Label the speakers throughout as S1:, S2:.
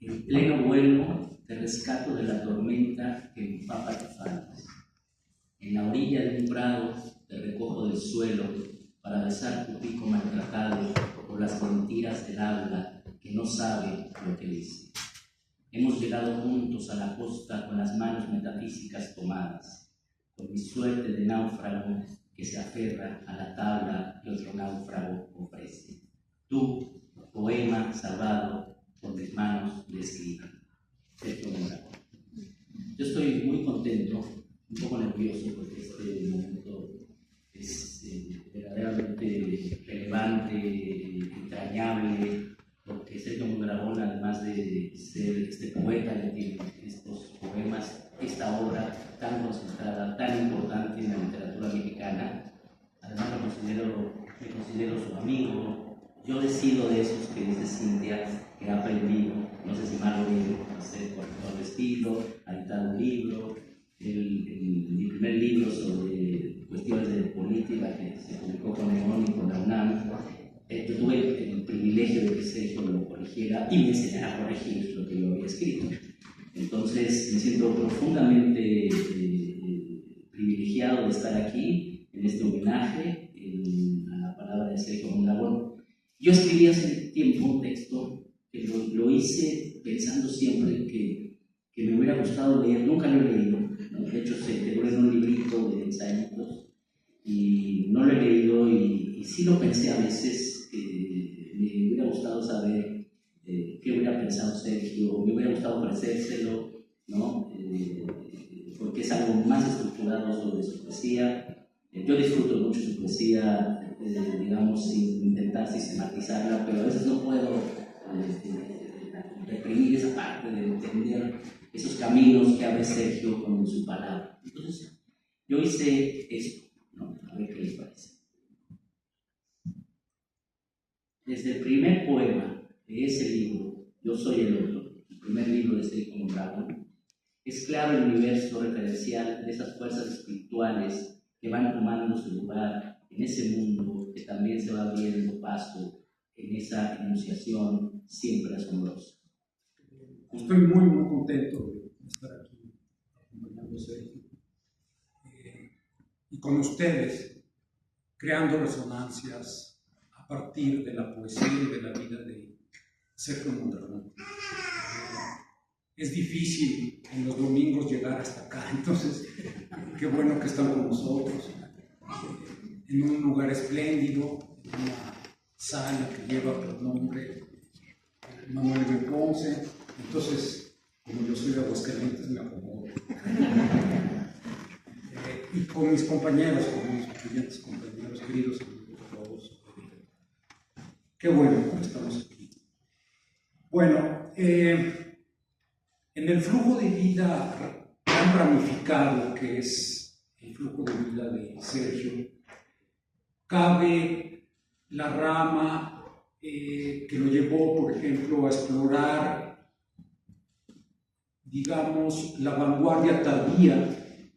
S1: En pleno vuelo te rescato de la tormenta que empapa tus faldas. En la orilla de un prado te recojo del suelo para besar tu pico maltratado por las mentiras del habla que no sabe lo que dice. Hemos llegado juntos a la costa con las manos metafísicas tomadas, con mi suerte de náufrago que se aferra a la tabla que otro náufrago ofrece. Tú, poema salvado por mis manos de escriba. Sergio Mondragón. Yo estoy muy contento, un poco nervioso, porque este momento es verdaderamente relevante, entrañable, porque Sergio Mondragón, además de ser este poeta que tiene estos poemas, esta obra tan concentrada, tan importante en la literatura mexicana, además me considero su amigo. Yo he sido de esos que dice Cintia, que ha aprendido, no sé si mal o bien, a hacer corrector de estilo, a editar un libro. Mi primer libro sobre cuestiones de política, que se publicó con León y con la UNAM, yo tuve el privilegio de que Sergio lo corrigiera y me enseñara a corregir lo que yo había escrito. Entonces me siento profundamente privilegiado de estar aquí en este homenaje a la palabra de Sergio Mondragón. Yo escribí hace tiempo un texto que lo hice pensando siempre que me hubiera gustado leer, nunca lo he leído, ¿no? De hecho se quedó en un librito de ensayos y no lo he leído y sí lo pensé a veces, que me hubiera gustado saber qué hubiera pensado Sergio, me hubiera gustado ofrecérselo, ¿no? Porque es algo más estructurado sobre su poesía. Yo disfruto mucho su poesía, digamos, sin intentar sistematizarla, pero a veces no puedo reprimir esa parte de entender esos caminos que abre Sergio con su palabra. Entonces, yo hice esto, ¿no? A ver qué les parece. Desde el primer poema de ese libro, Yo soy el otro, el primer libro de Sergio Mondragón, es claro el universo referencial de esas fuerzas espirituales que van tomando su lugar en ese mundo que también se va abriendo paso en esa enunciación siempre asombrosa.
S2: Estoy muy contento de estar aquí acompañándose y con ustedes, creando resonancias a partir de la poesía y de la vida de Sergio Mondragón. Es difícil en los domingos llegar hasta acá, entonces qué bueno que están con nosotros en un lugar espléndido, en una sala que lleva por nombre Manuel B. Ponce. Entonces, como yo soy de Aguascalientes, me acomodo. Y con mis compañeros, con mis brillantes compañeros, queridos amigos todos, qué bueno que estamos aquí. Bueno, en el flujo de vida tan ramificado que es el flujo de vida de Sergio, cabe la rama que lo llevó, por ejemplo, a explorar, digamos, la vanguardia tardía,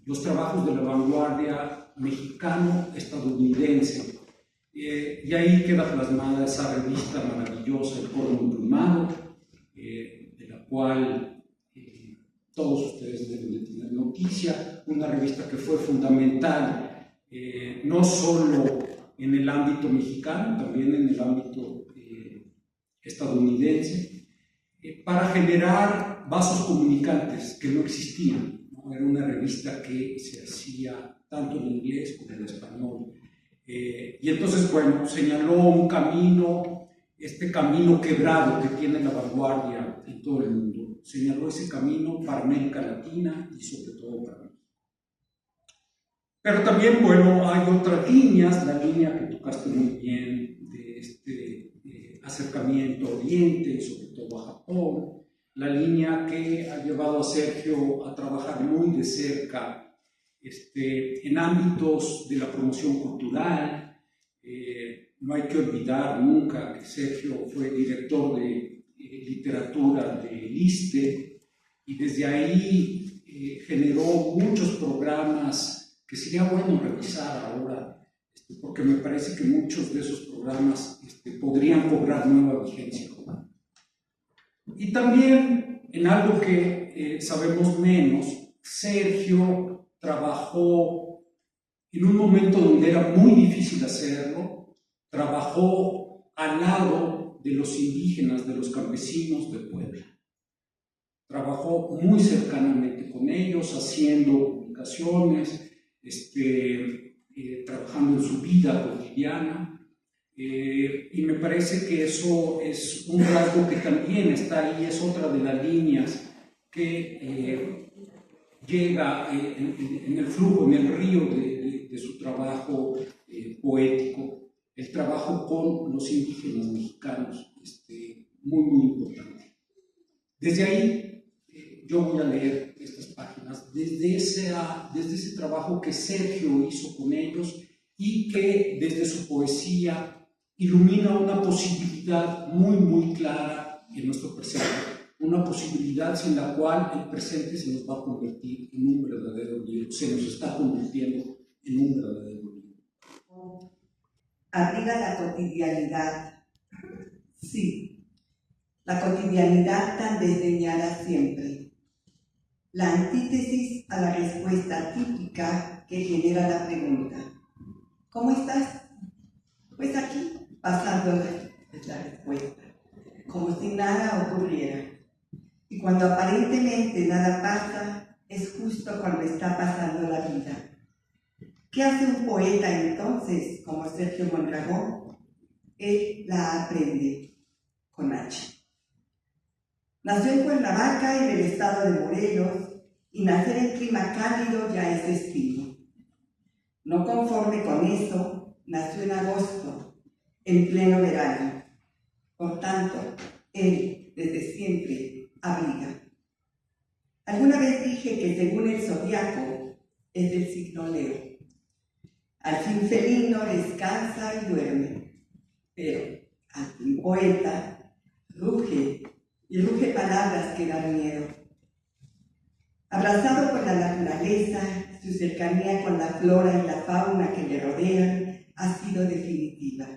S2: los trabajos de la vanguardia mexicano-estadounidense. Y ahí queda plasmada esa revista maravillosa, El Coro Emplumado, de la cual todos ustedes deben de tener noticia, una revista que fue fundamental, no solo en el ámbito mexicano, también en el ámbito estadounidense, para generar vasos comunicantes que no existían, ¿no? Era una revista que se hacía tanto en inglés como en español. Y entonces, bueno, señaló un camino, este camino quebrado que tiene la vanguardia en todo el mundo. Señaló ese camino para América Latina y sobre todo para México. Pero también, bueno, hay otras líneas, la línea que tocaste muy bien de este acercamiento a Oriente y sobre todo a Japón, la línea que ha llevado a Sergio a trabajar muy de cerca en ámbitos de la promoción cultural. No hay que olvidar nunca que Sergio fue director de literatura del ISSSTE y desde ahí generó muchos programas que sería bueno revisar ahora porque me parece que muchos de esos programas podrían cobrar nueva vigencia. Y también, en algo que sabemos menos, Sergio trabajó en un momento donde era muy difícil hacerlo, trabajó al lado de los indígenas, de los campesinos de Puebla. Trabajó muy cercanamente con ellos, haciendo publicaciones, trabajando en su vida cotidiana. Y me parece que eso es un rasgo que también está ahí, es otra de las líneas que llega en el flujo, en el río de su trabajo poético, el trabajo con los indígenas mexicanos, muy, muy importante. Desde ahí, yo voy a leer estas páginas, desde ese trabajo que Sergio hizo con ellos y que desde su poesía ilumina una posibilidad muy, muy clara en nuestro presente, una posibilidad sin la cual el presente se nos va a convertir en un verdadero libro, se nos está convirtiendo en un verdadero libro.
S3: Abriga la cotidianidad. Sí, la cotidianidad tan desdeñada siempre. La antítesis a la respuesta típica que genera la pregunta. ¿Cómo estás? Pues aquí, pasando es la respuesta, como si nada ocurriera. Y cuando aparentemente nada pasa, es justo cuando está pasando la vida. ¿Qué hace un poeta entonces, como Sergio Mondragón? Él la aprende, con H. Nació en Cuernavaca, en el estado de Morelos, y nacer en clima cálido ya es destino. No conforme con eso, nació en agosto, en pleno verano. Por tanto, él, desde siempre, abriga. Alguna vez dije que según el zodiaco, es del signo Leo. Al fin felino descansa y duerme, pero al fin poeta ruge, y ruge palabras que dan miedo. Abrazado por la naturaleza, su cercanía con la flora y la fauna que le rodean ha sido definitiva.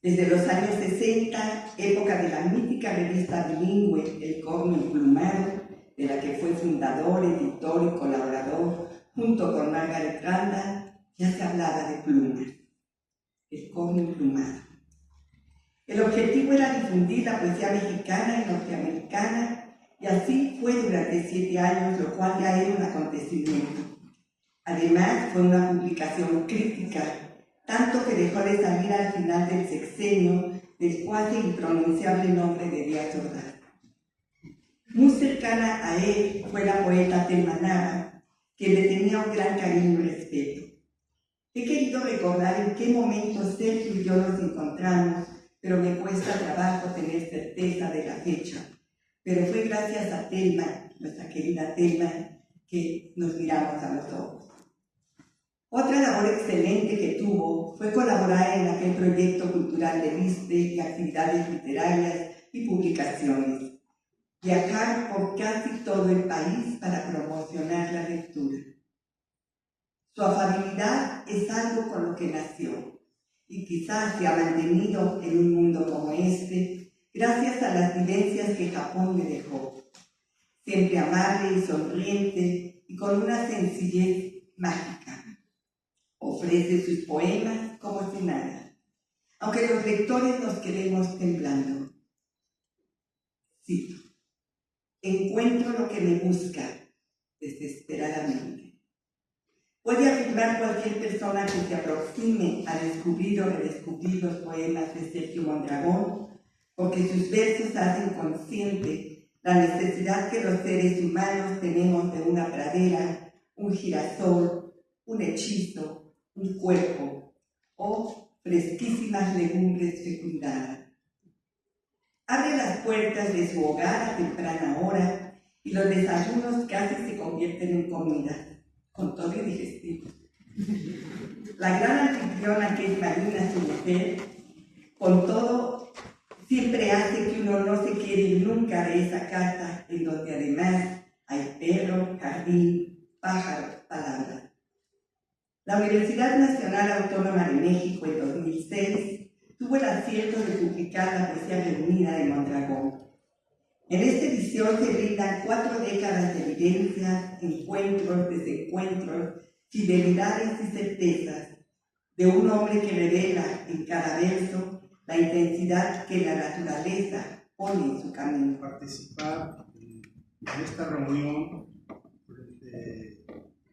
S3: Desde los años 60, época de la mítica revista bilingüe El Corno Emplumado, de la que fue fundador, editor y colaborador, junto con Margaret Randa, ya se hablaba de plumas. El Corno Emplumado. El objetivo era difundir la poesía mexicana y norteamericana, y así fue durante 7 años, lo cual ya era un acontecimiento. Además, fue una publicación crítica, tanto que dejó de salir al final del sexenio del cuasi impronunciable nombre de Díaz Ordaz. Muy cercana a él fue la poeta Telma Nava, que le tenía un gran cariño y respeto. He querido recordar en qué momento Sergio y yo nos encontramos, pero me cuesta trabajo tener certeza de la fecha. Pero fue gracias a Telma, nuestra querida Telma, que nos miramos a los ojos. Otra labor excelente que tuvo fue colaborar en aquel proyecto cultural de LISPE y actividades literarias y publicaciones. Viajar por casi todo el país para promocionar la lectura. Su afabilidad es algo con lo que nació y quizás se ha mantenido en un mundo como este gracias a las vivencias que Japón le dejó. Siempre amable y sonriente y con una sencillez mágica. Ofrece sus poemas como si nada, aunque los lectores nos quedemos temblando. Cito: encuentro lo que me busca desesperadamente. Puede afirmar cualquier persona que se aproxime a descubrir o redescubrir los poemas de Sergio Mondragón, porque sus versos hacen consciente la necesidad que los seres humanos tenemos de una pradera, un girasol, un hechizo, un cuerpo o fresquísimas legumbres fecundadas. Abre las puertas de su hogar a temprana hora y los desayunos casi se convierten en comida, con todo y digestivo. La gran anfitriona que es Marina, su mujer, con todo, siempre hace que uno no se quiera ir nunca de esa casa, en donde además hay perro, jardín, pájaros, palabras. La Universidad Nacional Autónoma de México en 2006 tuvo el acierto de publicar la poesía reunida de Mondragón. En esta edición se brindan 4 décadas de evidencias, encuentros, desencuentros, fidelidades y certezas de un hombre que revela en cada verso la intensidad que la naturaleza pone en su camino.
S4: Participar en esta reunión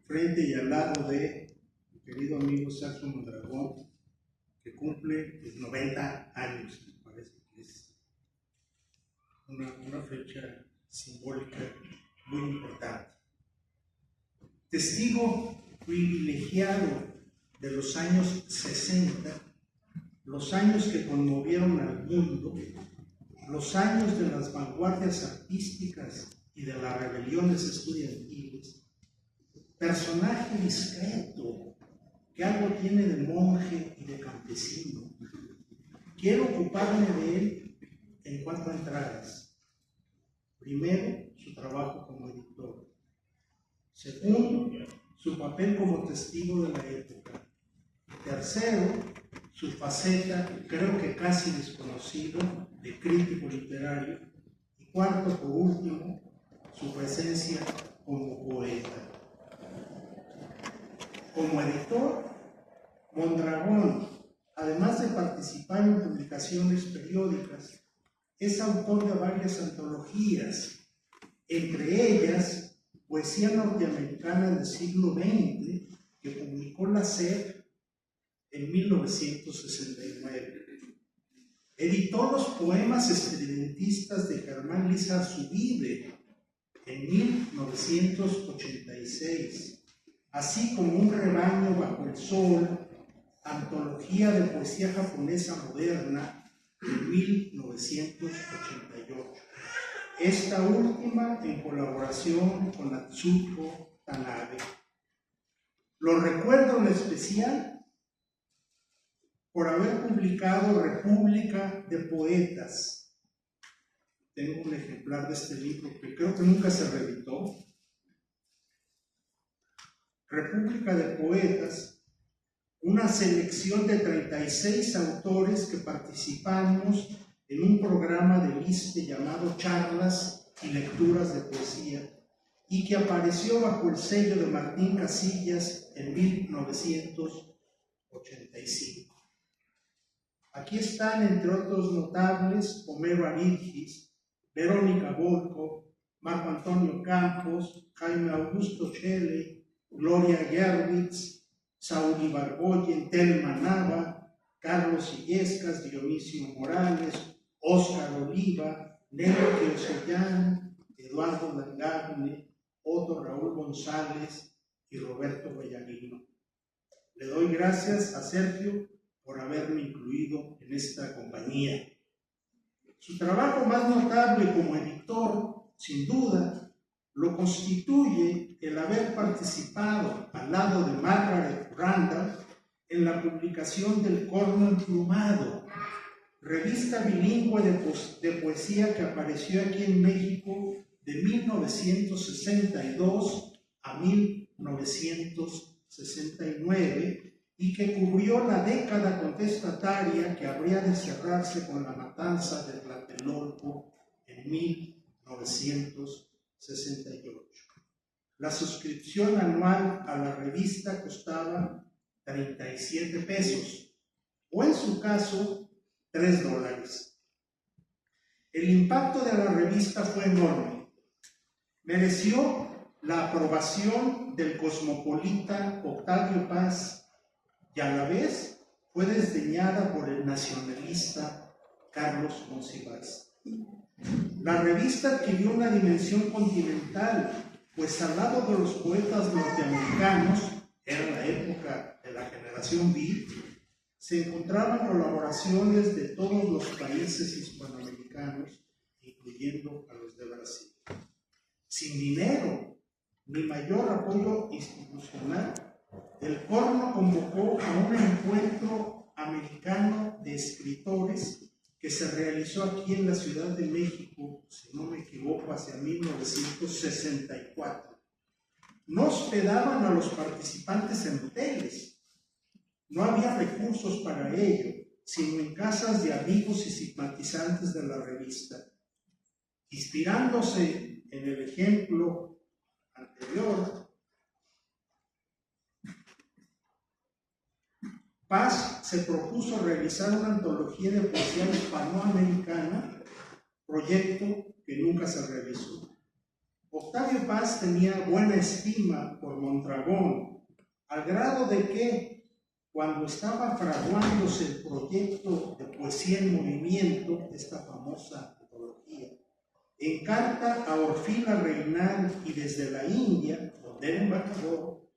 S4: frente y al lado de mi querido amigo Sergio Mondragón, que cumple 90 años, me parece que es una fecha simbólica muy importante. Testigo privilegiado de los años 60, los años que conmovieron al mundo, los años de las vanguardias artísticas y de las rebeliones estudiantiles, personaje discreto que algo tiene de monje y de campesino. Quiero ocuparme de él en 4 entradas. Primero, su trabajo como editor. Segundo, su papel como testigo de la época. Tercero, su faceta, creo que casi desconocido, de crítico literario. Y cuarto, por último, su presencia como poeta. Como editor, Mondragón, además de participar en publicaciones periódicas, es autor de varias antologías, entre ellas Poesía Norteamericana del siglo XX, que publicó la SEP en 1969. Editó los poemas estridentistas de Germán Lizarzubibe en 1986, así como Un rebaño bajo el sol, antología de poesía japonesa moderna en 1988. Esta última en colaboración con Atsuko Tanabe. Lo recuerdo en especial por haber publicado República de Poetas. Tengo un ejemplar de este libro que creo que nunca se reeditó. República de Poetas, una selección de 36 autores que participamos en un programa del ISSSTE llamado Charlas y Lecturas de Poesía y que apareció bajo el sello de Martín Casillas en 1985. Aquí están, entre otros notables, Homero Aridgis, Verónica Volkov, Marco Antonio Campos, Jaime Augusto Shelley, Gloria Gerwitz, Saúl Ibargoyen, Telma Nava, Carlos Illescas, Dionisio Morales, Óscar Oliva, Nero Quiosollán, Eduardo Langagne, Otto Raúl González y Roberto Bellanino. Le doy gracias a Sergio por haberme incluido en esta compañía. Su trabajo más notable como editor, sin duda, lo constituye el haber participado al lado de Margaret Randall en la publicación del Corno Emplumado, revista bilingüe de poesía que apareció aquí en México de 1962 a 1969 y que cubrió la década contestataria que habría de cerrarse con la matanza de Tlatelolco en 1968. La suscripción anual a la revista costaba 37 pesos, o en su caso, $3. El impacto de la revista fue enorme. Mereció la aprobación del cosmopolita Octavio Paz y a la vez fue desdeñada por el nacionalista Carlos Monsiváis. La revista adquirió una dimensión continental, pues al lado de los poetas norteamericanos, era la época de la generación Beat, se encontraban colaboraciones de todos los países hispanoamericanos, incluyendo a los de Brasil. Sin dinero ni mayor apoyo institucional, el Corno convocó a un encuentro americano de escritores que se realizó aquí en la Ciudad de México, si no me equivoco, hacia 1964. no hospedaban a los participantes en hoteles. No había recursos para ello, sino en casas de amigos y simpatizantes de la revista. Inspirándose en el ejemplo anterior, Paz se propuso realizar una antología de poesía hispanoamericana, proyecto que nunca se realizó. Octavio Paz tenía buena estima por Mondragón, al grado de que, cuando estaba fraguándose el proyecto de Poesía en Movimiento, esta famosa antología, en carta a Orfila Reynal y desde la India, donde era embajador,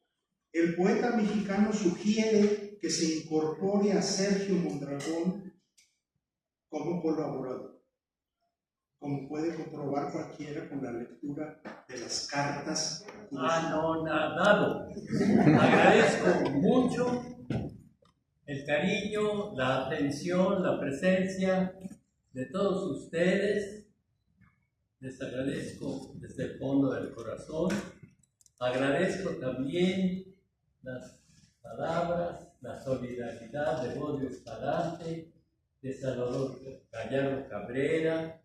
S4: el poeta mexicano sugiere que se incorpore a Sergio Mondragón como colaborador, como puede comprobar cualquiera con la lectura de las cartas.
S5: Anonadado. Agradezco mucho el cariño, la atención, la presencia de todos ustedes. Les agradezco desde el fondo del corazón. Agradezco también las palabras, la solidaridad de Bodio Escalante, de Salvador Gallardo Cabrera,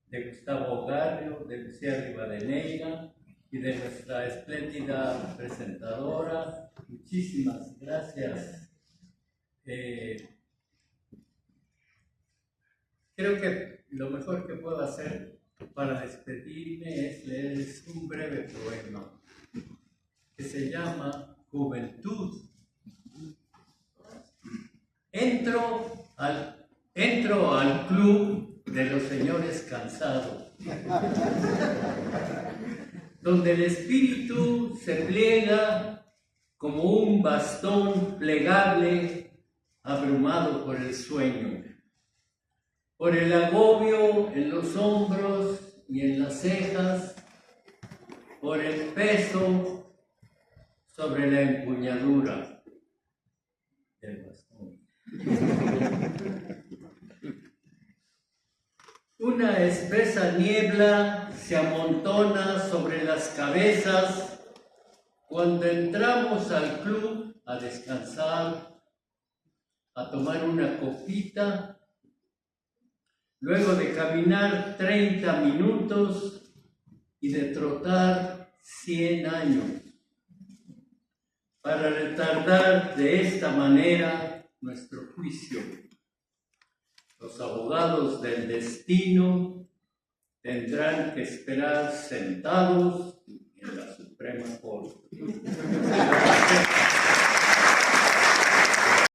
S5: de Gustavo Garrio, de Lucía Rivadeneira y de nuestra espléndida presentadora. Muchísimas gracias. Creo que lo mejor que puedo hacer para despedirme es leerles un breve poema que se llama Juventud. Entro al club de los señores cansados, donde el espíritu se pliega como un bastón plegable abrumado por el sueño, por el agobio en los hombros y en las cejas, por el peso sobre la empuñadura del bastón. Una espesa niebla se amontona sobre las cabezas cuando entramos al club a descansar, a tomar una copita, luego de caminar 30 minutos y de trotar 100 años, para retardar de esta manera nuestro juicio. Los abogados del destino tendrán que esperar sentados en la Suprema Corte.